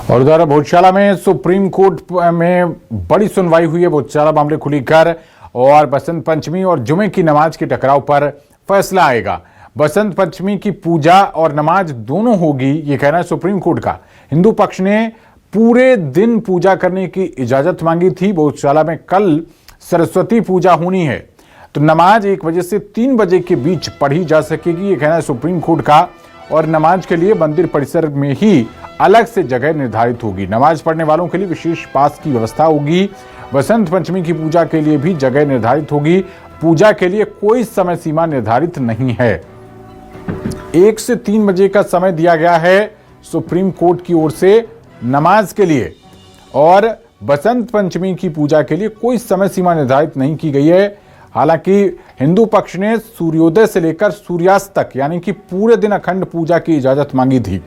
और उधर भोजशाला में सुप्रीम कोर्ट में बड़ी सुनवाई हुई है। भोजशाला मामले खुली कर और बसंत पंचमी और जुमे की नमाज के टकराव पर फैसला आएगा। बसंत पंचमी की पूजा और नमाज दोनों होगी, ये कहना है सुप्रीम कोर्ट का। हिंदू पक्ष ने पूरे दिन पूजा करने की इजाजत मांगी थी। भोजशाला में कल सरस्वती पूजा होनी है, तो नमाज 1 बजे से 3 बजे के बीच पढ़ी जा सकेगी, ये कहना है सुप्रीम कोर्ट का। और नमाज के लिए मंदिर परिसर में ही अलग से जगह निर्धारित होगी। नमाज पढ़ने वालों के लिए विशेष पास की व्यवस्था होगी। बसंत पंचमी की पूजा के लिए भी जगह निर्धारित होगी। पूजा के लिए कोई समय सीमा निर्धारित नहीं है। 1 से 3 बजे का समय दिया गया है सुप्रीम कोर्ट की ओर से नमाज के लिए, और बसंत पंचमी की पूजा के लिए कोई समय सीमा निर्धारित नहीं की गई है। हालांकि हिंदू पक्ष ने सूर्योदय से लेकर सूर्यास्त तक यानी कि पूरे दिन अखंड पूजा की इजाजत मांगी थी।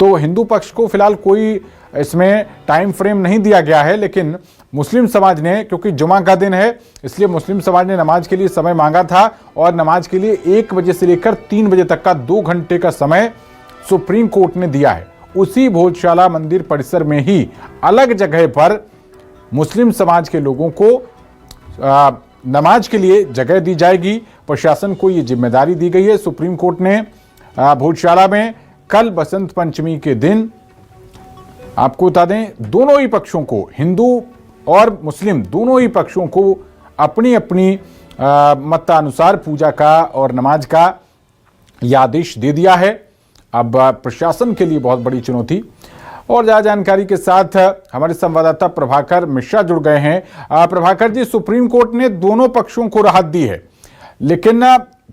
तो हिंदू पक्ष को फिलहाल कोई इसमें टाइम फ्रेम नहीं दिया गया है, लेकिन मुस्लिम समाज ने, क्योंकि जुमा का दिन है इसलिए मुस्लिम समाज ने नमाज के लिए समय मांगा था, और नमाज के लिए 1 बजे से लेकर 3 बजे तक का 2 घंटे का समय सुप्रीम कोर्ट ने दिया है। उसी भोजशाला मंदिर परिसर में ही अलग जगह पर मुस्लिम समाज के लोगों को नमाज के लिए जगह दी जाएगी। प्रशासन को ये जिम्मेदारी दी गई है। सुप्रीम कोर्ट ने भोजशाला में कल बसंत पंचमी के दिन, आपको बता दें, दोनों ही पक्षों को, हिंदू और मुस्लिम दोनों ही पक्षों को अपनी अपनी मतानुसार पूजा का और नमाज का यह आदेश दे दिया है। अब प्रशासन के लिए बहुत बड़ी चुनौती। और ज्यादा जानकारी के साथ हमारे संवाददाता प्रभाकर मिश्रा जुड़ गए हैं। प्रभाकर जी, सुप्रीम कोर्ट ने दोनों पक्षों को राहत दी है, लेकिन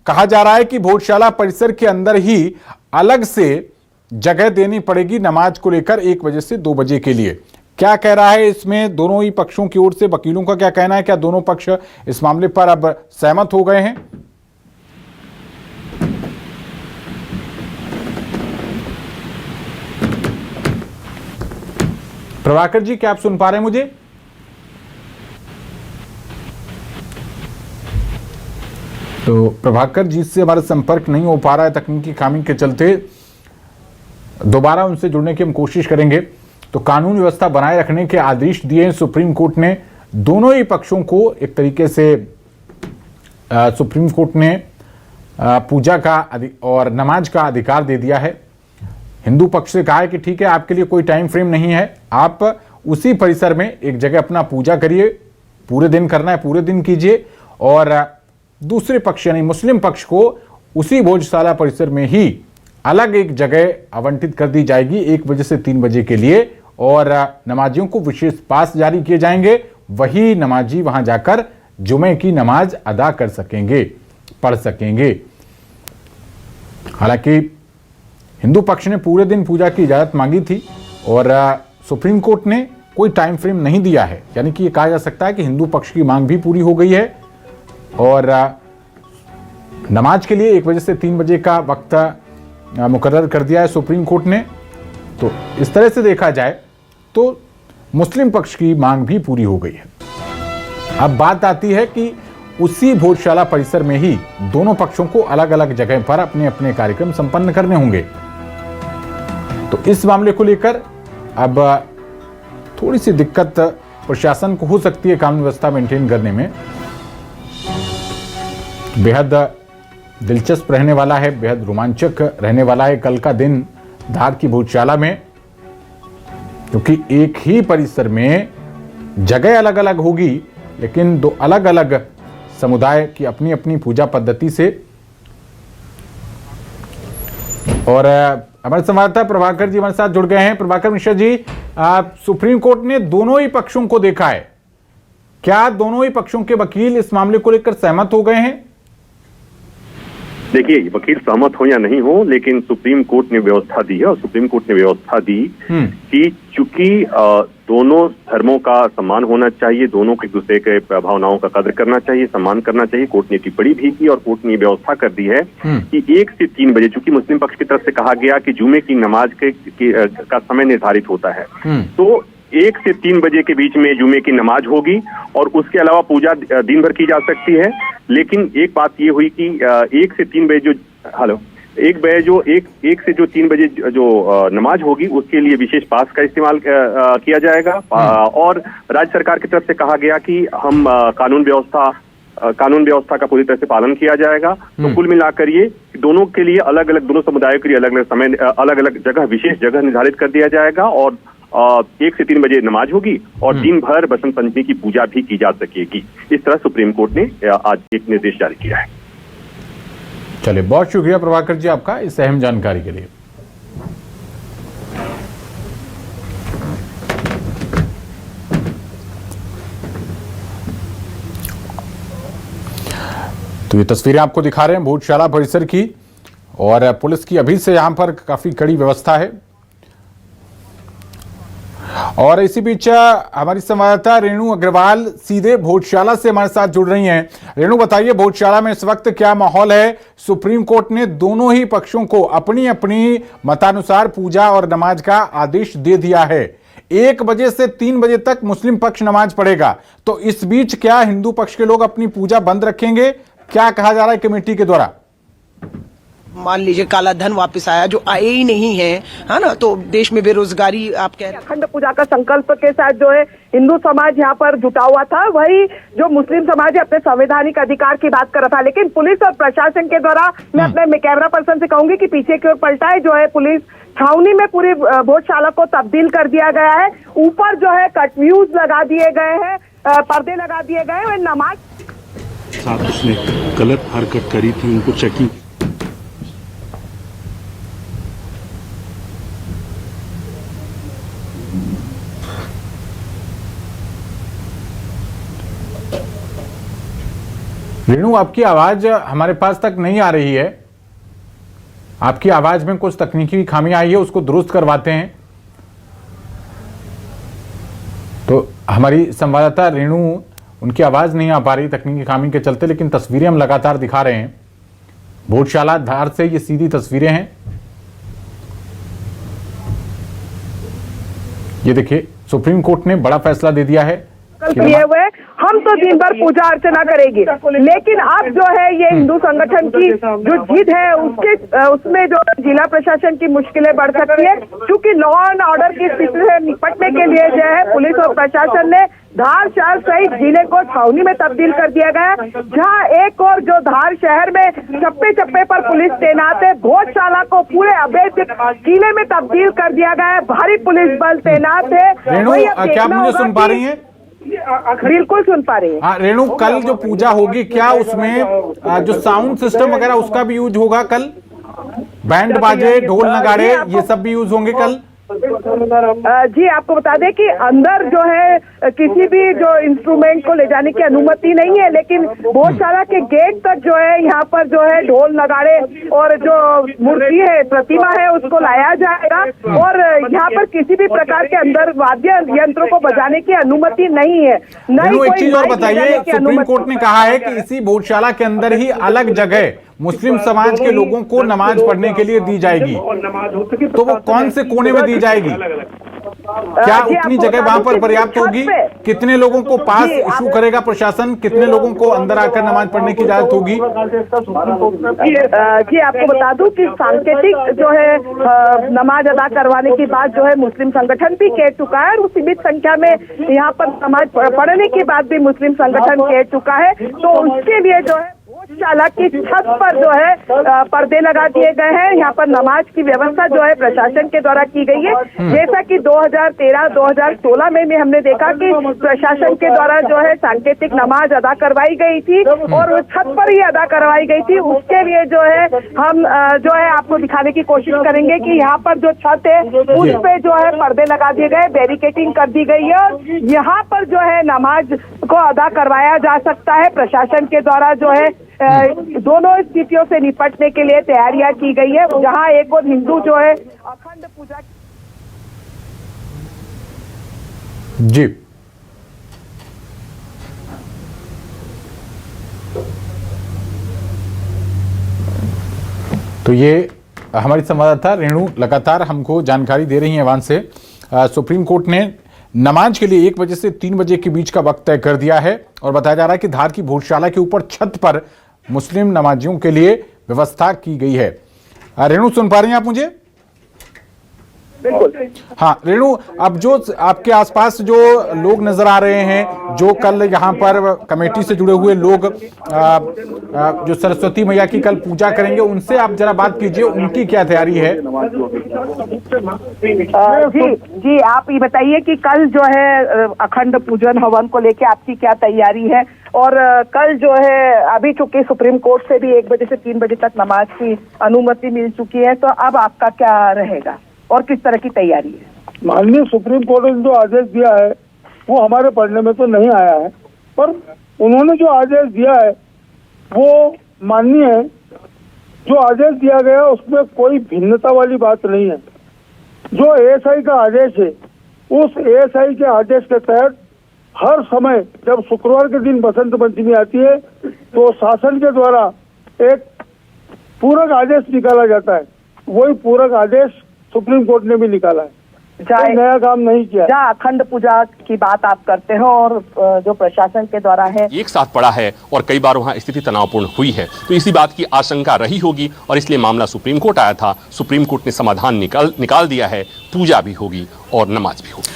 कहा जा रहा है कि भोजशाला परिसर के अंदर ही अलग से जगह देनी पड़ेगी नमाज को लेकर 1 बजे से 2 बजे के लिए। क्या कह रहा है इसमें दोनों ही पक्षों की ओर से? वकीलों का क्या कहना है? क्या दोनों पक्ष इस मामले पर अब सहमत हो गए हैं? प्रभाकर जी, क्या आप सुन पा रहे हैं मुझे? तो प्रभाकर जी से हमारा संपर्क नहीं हो पा रहा है तकनीकी खामी के चलते। दोबारा उनसे जुड़ने की हम कोशिश करेंगे। तो कानून व्यवस्था बनाए रखने के आदेश दिए हैं सुप्रीम कोर्ट ने दोनों ही पक्षों को। एक तरीके से सुप्रीम कोर्ट ने पूजा का और नमाज का अधिकार दे दिया है। हिंदू पक्ष से कहा है कि ठीक है, आपके लिए कोई टाइम फ्रेम नहीं है, आप उसी परिसर में एक जगह अपना पूजा करिए, पूरे दिन करना है पूरे दिन कीजिए। और दूसरे पक्ष यानी मुस्लिम पक्ष को उसी भोजशाला परिसर में ही अलग एक जगह आवंटित कर दी जाएगी 1 बजे से 3 बजे के लिए, और नमाजियों को विशेष पास जारी किए जाएंगे। वही नमाजी वहां जाकर जुमे की नमाज अदा कर सकेंगे, पढ़ सकेंगे। हालांकि हिंदू पक्ष ने पूरे दिन पूजा की इजाजत मांगी थी और सुप्रीम कोर्ट ने कोई टाइम फ्रेम नहीं दिया है, यानी कि ये कहा जा सकता है कि हिंदू पक्ष की मांग भी पूरी हो गई है। और नमाज के लिए 1 बजे से 3 बजे का वक्त मुकर्रर कर दिया है सुप्रीम कोर्ट ने। तो इस तरह से देखा जाए तो मुस्लिम पक्ष की मांग भी पूरी हो गई है। अब बात आती है कि उसी भोजशाला परिसर में ही दोनों पक्षों को अलग अलग जगह पर अपने अपने कार्यक्रम संपन्न करने होंगे। तो इस मामले को लेकर अब थोड़ी सी दिक्कत प्रशासन को हो सकती है कानून व्यवस्था मेंटेन करने में। बेहद दिलचस्प रहने वाला है, बेहद रोमांचक रहने वाला है कल का दिन धार की भोजशाला में, क्योंकि एक ही परिसर में जगह अलग अलग होगी, लेकिन 2 अलग अलग समुदाय की अपनी अपनी पूजा पद्धति से। और हमारे संवाददाता प्रभाकर जी हमारे साथ जुड़ गए हैं। प्रभाकर मिश्रा जी, सुप्रीम कोर्ट ने दोनों ही पक्षों को देखा है, क्या दोनों ही पक्षों के वकील इस मामले को लेकर सहमत हो गए हैं? देखिए, वकील सहमत हो या नहीं हो, लेकिन सुप्रीम कोर्ट ने व्यवस्था दी है, और सुप्रीम कोर्ट ने व्यवस्था दी कि चूंकि दोनों धर्मों का सम्मान होना चाहिए, दोनों के दूसरे के भावनाओं का कदर करना चाहिए, सम्मान करना चाहिए। कोर्ट ने टिप्पणी भी की और कोर्ट ने व्यवस्था कर दी है कि 1 से 3 बजे, चूंकि मुस्लिम पक्ष की तरफ से कहा गया कि जुमे की नमाज का समय निर्धारित होता है, तो 1 से 3 बजे के बीच में जुमे की नमाज होगी, और उसके अलावा पूजा दिन भर की जा सकती है। लेकिन एक बात ये हुई कि 1 से 3 बजे जो एक बजे जो एक से जो 3 बजे जो नमाज होगी उसके लिए विशेष पास का इस्तेमाल किया जाएगा। और राज्य सरकार की तरफ से कहा गया कि हम कानून व्यवस्था का पूरी तरह से पालन किया जाएगा। तो कुल मिलाकर ये दोनों के लिए अलग अलग, दोनों समुदायों के लिए अलग अलग समय, अलग अलग जगह, विशेष जगह निर्धारित कर दिया जाएगा और 1 से 3 बजे नमाज होगी और दिन भर बसंत पंचमी की पूजा भी की जा सकेगी। इस तरह सुप्रीम कोर्ट ने आज एक निर्देश जारी किया है। चलिए, बहुत शुक्रिया प्रभाकर जी आपका इस अहम जानकारी के लिए। तो ये तस्वीरें आपको दिखा रहे हैं भोजशाला परिसर की, और पुलिस की अभी से यहां पर काफी कड़ी व्यवस्था है। और इसी बीच हमारी संवाददाता रेणु अग्रवाल सीधे भोजशाला से हमारे साथ जुड़ रही हैं। रेणु, बताइए भोजशाला में इस वक्त क्या माहौल है? सुप्रीम कोर्ट ने दोनों ही पक्षों को अपनी अपनी मतानुसार पूजा और नमाज का आदेश दे दिया है। 1 बजे से 3 बजे तक मुस्लिम पक्ष नमाज पढ़ेगा, तो इस बीच क्या हिंदू पक्ष के लोग अपनी पूजा बंद रखेंगे? क्या कहा जा रहा है कमेटी के द्वारा? मान लीजिए काला धन वापस आया, जो आए ही नहीं है ना, तो देश में बेरोजगारी आप कह रहे हैं। अखंड पूजा का संकल्प के साथ जो है हिंदू समाज यहाँ पर जुटा हुआ था, वही जो मुस्लिम समाज है अपने संवैधानिक अधिकार की बात कर रहा था। लेकिन पुलिस और प्रशासन के द्वारा, मैं अपने कैमरा पर्सन से कहूंगी कि पीछे की ओर पलटाए जो है पुलिस छावनी में पूरी भोजशाला को तब्दील कर दिया गया है। ऊपर जो है कटव्यूज लगा दिए गए हैं, पर्दे लगा दिए गए हैं। नमाज साथ उसने गलत हरकत करी थी, उनको चेकिंग। रेणु, आपकी आवाज हमारे पास तक नहीं आ रही है। आपकी आवाज में कुछ तकनीकी खामी आई है, उसको दुरुस्त करवाते हैं। तो हमारी संवाददाता रेणु, उनकी आवाज नहीं आ पा रही तकनीकी खामी के चलते, लेकिन तस्वीरें हम लगातार दिखा रहे हैं। भोजशाला धार से ये सीधी तस्वीरें हैं। ये देखिए, सुप्रीम कोर्ट ने बड़ा फैसला दे दिया है। किए हुए हम तो दिन भर पूजा अर्चना करेंगे, लेकिन अब जो है ये हिंदू संगठन की जो जिद है उसमें जो जिला प्रशासन की मुश्किलें बढ़ सकती है, क्योंकि लॉ एंड ऑर्डर की स्थिति से निपटने के लिए जो है पुलिस और प्रशासन ने धार शहर सहित जिले को छावनी में तब्दील कर दिया गया है। जहां एक और जो धार शहर में चप्पे चप्पे पर पुलिस तैनात है, भोजशाला को पूरे अवैध किले में तब्दील कर दिया गया है। भारी पुलिस बल तैनात है। रेणु, क्या मुझे सुन पा रही है? बिल्कुल सुन पा रही है। हाँ रेणु, कल जो पूजा होगी क्या उसमें जो साउंड सिस्टम वगैरह उसका भी यूज होगा? कल बैंड बाजे, ढोल नगाड़े, ये सब भी यूज होंगे कल? जी, आपको बता दें कि अंदर जो है किसी भी जो इंस्ट्रूमेंट को ले जाने की अनुमति नहीं है, लेकिन भोजशाला के गेट तक जो है यहाँ पर जो है ढोल नगाड़े और जो मूर्ति है, प्रतिमा है, उसको लाया जाएगा। और यहाँ पर किसी भी प्रकार के अंदर वाद्य यंत्रों को बजाने की अनुमति नहीं है। एक चीज और बताइए, सुप्रीम कोर्ट ने कहा है कि इसी भोजशाला के अंदर ही अलग जगह मुस्लिम समाज के लोगों को नमाज पढ़ने के लिए दी जाएगी, तो वो कौन से कोने में दी जाएगी? क्या उतनी जगह वहां पर पर्याप्त होगी? कितने लोगों को पास इशू करेगा प्रशासन? कितने लोगों को अंदर आकर नमाज पढ़ने की इजाजत होगी? जी, आपको बता दूं कि सांकेतिक जो है नमाज अदा करवाने की बात जो है मुस्लिम संगठन भी कह चुका है, और सीमित संख्या में यहाँ पर नमाज पढ़ने की बात भी मुस्लिम संगठन कह चुका है। तो उसके लिए जो है भोजशाला की छत पर जो है पर्दे लगा दिए गए हैं। यहाँ पर नमाज की व्यवस्था जो है प्रशासन के द्वारा की गई है। जैसा कि 2013-2016 में भी हमने देखा कि प्रशासन के द्वारा जो है सांकेतिक नमाज अदा करवाई गई थी और वो छत पर ही अदा करवाई गई थी। उसके लिए जो है हम जो है आपको दिखाने की कोशिश करेंगे कि यहाँ पर जो छत है उस पे जो है पर्दे लगा दिए गए, बैरिकेटिंग कर दी गई है, और यहाँ पर जो है नमाज को अदा करवाया जा सकता है। प्रशासन के द्वारा जो है दोनों स्थितियों से निपटने के लिए तैयारियां की गई है। जहां एक और हिंदू जो है अखंड पूजा जी। तो ये हमारी संवाददाता रेणु लगातार हमको जानकारी दे रही हैं वहां से। सुप्रीम कोर्ट ने नमाज के लिए 1 बजे से 3 बजे के बीच का वक्त तय कर दिया है, और बताया जा रहा है कि धार की भोजशाला के ऊपर छत पर मुस्लिम नमाजियों के लिए व्यवस्था की गई है। रेणु सुन पा रही हैं आप मुझे? बिल्कुल। हाँ रेणु, अब जो आपके आसपास जो लोग नजर आ रहे हैं, जो कल यहाँ पर कमेटी से जुड़े हुए लोग जो सरस्वती मैया की कल पूजा करेंगे, उनसे आप जरा बात कीजिए, उनकी क्या तैयारी है? जी जी, आप ये बताइए कि कल जो है अखंड पूजन हवन को लेके आपकी क्या तैयारी है, और कल जो है अभी चूंकि सुप्रीम कोर्ट से भी 1 बजे से 3 बजे तक नमाज की अनुमति मिल चुकी है, तो अब आपका क्या रहेगा और किस तरह की तैयारी है? माननीय सुप्रीम कोर्ट ने जो आदेश दिया है वो हमारे पढ़ने में तो नहीं आया है, पर उन्होंने जो आदेश दिया है वो माननीय है। जो आदेश दिया गया उसमें कोई भिन्नता वाली बात नहीं है। जो एएसआई का आदेश है, उस एएसआई के आदेश के तहत हर समय जब शुक्रवार के दिन बसंत पंचमी आती है तो शासन के द्वारा एक पूरक आदेश निकाला जाता है। वही पूरक आदेश सुप्रीम कोर्ट ने भी निकाला है, कोई नया काम नहीं किया। जहाँ अखंड पूजा की बात आप करते हो और जो प्रशासन के द्वारा है एक साथ पड़ा है और कई बार वहां स्थिति तनावपूर्ण हुई है, तो इसी बात की आशंका रही होगी और इसलिए मामला सुप्रीम कोर्ट आया था। सुप्रीम कोर्ट ने समाधान निकाल दिया है, पूजा भी होगी और नमाज भी होगी।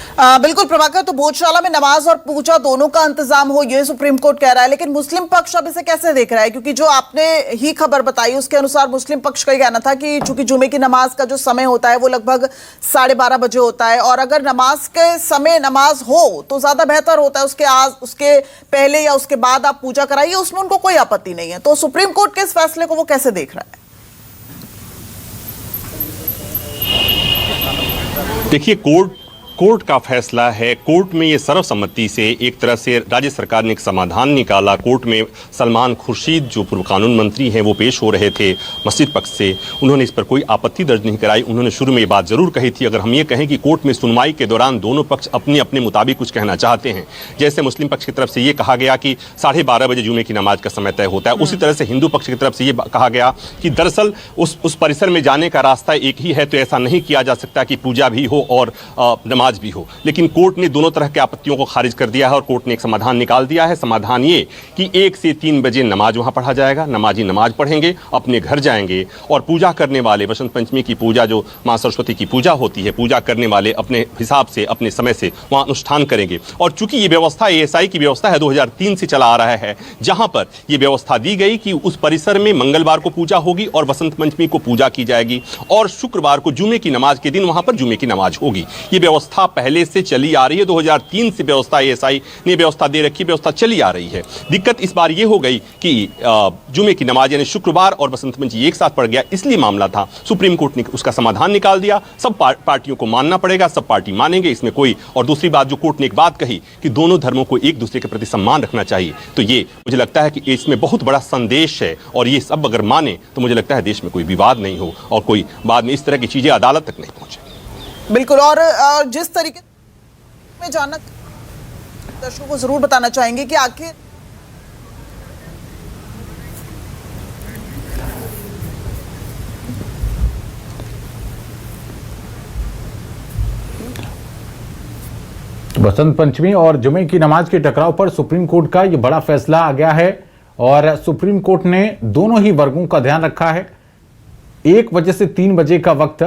बिल्कुल प्रभाकर, तो भोजशाला में नमाज और पूजा दोनों का इंतजाम हो, ये सुप्रीम कोर्ट कह रहा है, लेकिन मुस्लिम पक्ष अब इसे कैसे देख रहा है? क्योंकि जो आपने ही खबर बताई उसके अनुसार मुस्लिम पक्ष का ही कहना था कि चूंकि जुमे की नमाज का जो समय होता है वो लगभग 12:30 बजे होता है, और अगर नमाज के समय नमाज हो तो ज्यादा बेहतर होता है, उसके पहले या उसके बाद आप पूजा कराइए, उसमें उनको कोई आपत्ति नहीं है। तो सुप्रीम कोर्ट के इस फैसले को वो कैसे देख रहा है? देखिए, कोर्ट का फैसला है। कोर्ट में ये सर्वसम्मति से एक तरह से राज्य सरकार ने एक समाधान निकाला। कोर्ट में सलमान खुर्शीद जो पूर्व कानून मंत्री हैं वो पेश हो रहे थे मस्जिद पक्ष से, उन्होंने इस पर कोई आपत्ति दर्ज नहीं कराई। उन्होंने शुरू में ये बात जरूर कही थी, अगर हम ये कहें कि कोर्ट में सुनवाई के दौरान दोनों पक्ष अपने अपने मुताबिक कुछ कहना चाहते हैं, जैसे मुस्लिम पक्ष की तरफ से ये कहा गया कि 12:30 बजे जुमे की नमाज का समय तय होता है, उसी तरह से हिंदू पक्ष की तरफ से ये कहा गया कि दरअसल उस परिसर में जाने का रास्ता एक ही है, तो ऐसा नहीं किया जा सकता कि पूजा भी हो और नमाज भी हो। लेकिन कोर्ट ने दोनों तरह के आपत्तियों को खारिज कर दिया है और कोर्ट ने एक समाधान निकाल दिया है। समाधान ये कि 1 से 3 बजे नमाज वहां पढ़ा जाएगा, नमाजी नमाज पढ़ेंगे, अपने घर जाएंगे, और पूजा करने वाले बसंत पंचमी की पूजा जो मां सरस्वती की पूजा होती है, पूजा करने वाले अपने हिसाब से अपने समय से वहां अनुष्ठान करेंगे। और चूंकि ये व्यवस्था एएसआई की व्यवस्था है, 2003 से चला आ रहा है, जहां पर यह व्यवस्था दी गई कि उस परिसर में मंगलवार को पूजा होगी और बसंत पंचमी को पूजा की जाएगी, और शुक्रवार को जुमे की नमाज के दिन वहां पर जुमे की नमाज होगी। ये व्यवस्था पहले से चली आ रही है, 2003 से व्यवस्था एएसआई ने व्यवस्था दे रखी, व्यवस्था चली आ रही है। दिक्कत इस बार ये हो गई कि जुमे की नमाज यानी शुक्रवार और बसंत पंचमी एक साथ पड़ गया, इसलिए मामला था। सुप्रीम कोर्ट ने उसका समाधान निकाल दिया। सब पार्टियों को मानना पड़ेगा, सब पार्टी मानेंगे, इसमें कोई। और दूसरी बात जो कोर्ट ने एक बात कही कि दोनों धर्मों को एक दूसरे के प्रति सम्मान रखना चाहिए, तो ये मुझे लगता है कि इसमें बहुत बड़ा संदेश है, और ये सब अगर माने तो मुझे लगता है देश में कोई विवाद नहीं हो और कोई बाद में इस तरह की चीजें अदालत तक नहीं पहुंचे। बिल्कुल। और जिस तरीके में जानना दर्शकों को जरूर बताना चाहेंगे कि आखिर बसंत पंचमी और जुमे की नमाज के टकराव पर सुप्रीम कोर्ट का यह बड़ा फैसला आ गया है, और सुप्रीम कोर्ट ने दोनों ही वर्गों का ध्यान रखा है। 1 बजे से 3 बजे का वक्त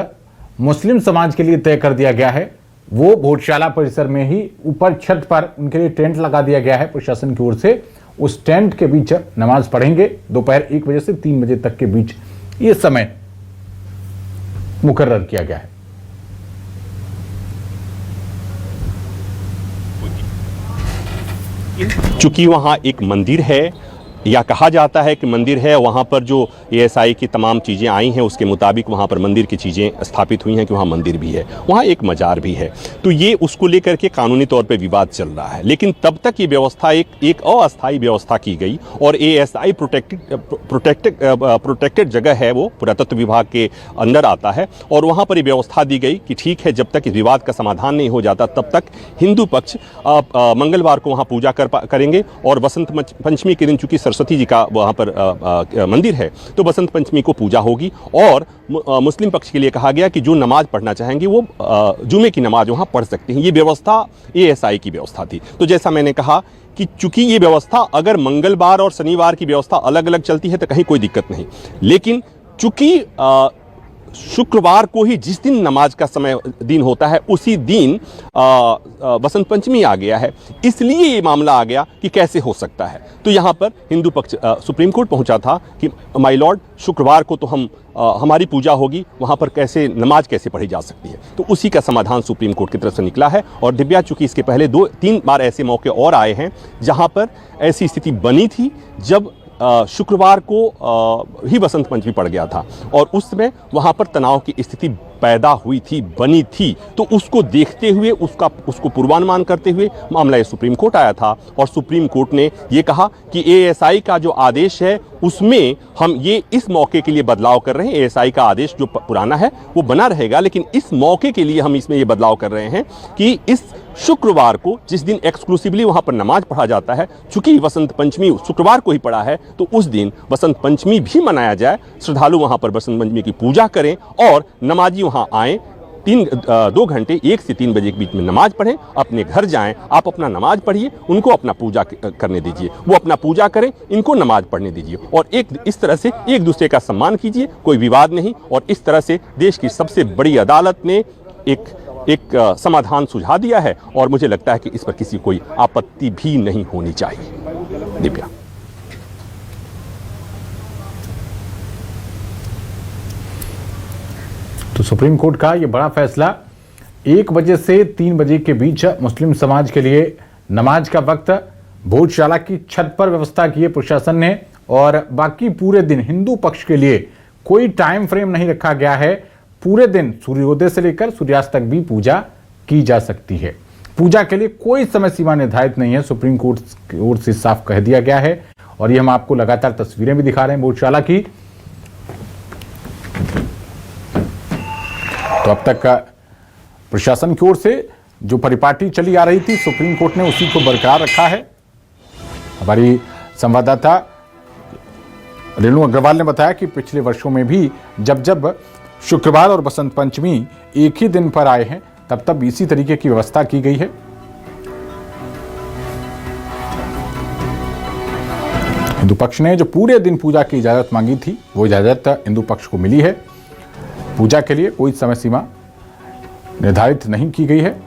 मुस्लिम समाज के लिए तय कर दिया गया है। वो भोजशाला परिसर में ही ऊपर छत पर उनके लिए टेंट लगा दिया गया है प्रशासन की ओर से। उस टेंट के बीच नमाज पढ़ेंगे। दोपहर 1 बजे से 3 बजे तक के बीच ये समय मुकर्रर किया गया है। चूंकि वहां एक मंदिर है, या कहा जाता है कि मंदिर है, वहाँ पर जो एएसआई की तमाम चीज़ें आई हैं उसके मुताबिक वहाँ पर मंदिर की चीज़ें स्थापित हुई हैं कि वहाँ मंदिर भी है, वहाँ एक मजार भी है, तो ये उसको लेकर के कानूनी तौर पे विवाद चल रहा है। लेकिन तब तक ये व्यवस्था एक अस्थायी व्यवस्था की गई, और एएसआई प्रोटेक्टेड जगह है, वो पुरातत्व विभाग के अंदर आता है, और वहाँ पर ये व्यवस्था दी गई कि ठीक है, जब तक इस विवाद का समाधान नहीं हो जाता तब तक हिंदू पक्ष मंगलवार को वहाँ पूजा करेंगे, और बसंत पंचमी के दिन चूंकि सरस्वती जी का वहाँ पर मंदिर है तो बसंत पंचमी को पूजा होगी। और मुस्लिम पक्ष के लिए कहा गया कि जो नमाज पढ़ना चाहेंगे वो जुमे की नमाज वहाँ पढ़ सकते हैं। ये व्यवस्था एएसआई की व्यवस्था थी। तो जैसा मैंने कहा कि चूंकि ये व्यवस्था अगर मंगलवार और शनिवार की व्यवस्था अलग अलग चलती है तो कहीं कोई दिक्कत नहीं, लेकिन चूंकि शुक्रवार को ही जिस दिन नमाज का समय दिन होता है उसी दिन बसंत पंचमी आ गया है, इसलिए ये मामला आ गया कि कैसे हो सकता है। तो यहाँ पर हिंदू पक्ष सुप्रीम कोर्ट पहुँचा था कि माय लॉर्ड, शुक्रवार को तो हमारी पूजा होगी, वहाँ पर कैसे नमाज कैसे पढ़ी जा सकती है। तो उसी का समाधान सुप्रीम कोर्ट की तरफ से निकला है। और दिव्या, चूंकि इसके पहले 2-3 बार ऐसे मौके और आए हैं जहाँ पर ऐसी स्थिति बनी थी जब शुक्रवार को ही बसंत पंचमी पड़ गया था और उस समय वहाँ पर तनाव की स्थिति पैदा हुई थी, बनी थी। तो उसको देखते हुए, उसको पूर्वानुमान करते हुए मामला ये सुप्रीम कोर्ट आया था और सुप्रीम कोर्ट ने ये कहा कि एएसआई का जो आदेश है उसमें हम ये इस मौके के लिए बदलाव कर रहे हैं। एएसआई का आदेश जो पुराना है वो बना रहेगा, लेकिन इस मौके के लिए हम इसमें ये बदलाव कर रहे हैं कि इस शुक्रवार को, जिस दिन एक्सक्लूसिवली वहाँ पर नमाज पढ़ा जाता है, चूंकि बसंत पंचमी शुक्रवार को ही पड़ा है, तो उस दिन बसंत पंचमी भी मनाया जाए। श्रद्धालु वहाँ पर बसंत पंचमी की पूजा करें और नमाजी वहाँ आएँ, 2 घंटे 1 से 3 बजे के बीच में नमाज पढ़ें, अपने घर जाएं, आप अपना नमाज पढ़िए, उनको अपना पूजा करने दीजिए, वो अपना पूजा करें, इनको नमाज पढ़ने दीजिए और इस तरह से एक दूसरे का सम्मान कीजिए, कोई विवाद नहीं। और इस तरह से देश की सबसे बड़ी अदालत ने एक समाधान सुझा दिया है और मुझे लगता है कि इस पर किसी कोई आपत्ति भी नहीं होनी चाहिए। दिव्या। तो सुप्रीम कोर्ट का ये बड़ा फैसला, 1 बजे से 3 बजे के बीच मुस्लिम समाज के लिए नमाज का वक्त भोजशाला की छत पर व्यवस्था की है प्रशासन ने और बाकी पूरे दिन हिंदू पक्ष के लिए कोई टाइम फ्रेम नहीं रखा गया है। पूरे दिन सूर्योदय से लेकर सूर्यास्त तक भी पूजा की जा सकती है। पूजा के लिए कोई समय सीमा निर्धारित नहीं है, सुप्रीम कोर्ट की ओर से साफ कह दिया गया है। और ये हम आपको लगातार तस्वीरें भी दिखा रहे हैं भोजशाला की। तो अब तक प्रशासन की ओर से जो परिपाटी चली आ रही थी, सुप्रीम कोर्ट ने उसी को बरकरार रखा है। हमारी संवाददाता रेणु अग्रवाल ने बताया कि पिछले वर्षों में भी जब शुक्रवार और बसंत पंचमी एक ही दिन पर आए हैं, तब इसी तरीके की व्यवस्था की गई है। हिंदू पक्ष ने जो पूरे दिन पूजा की इजाजत मांगी थी, वो इजाजत हिंदू पक्ष को मिली है। पूजा के लिए कोई समय सीमा निर्धारित नहीं की गई है।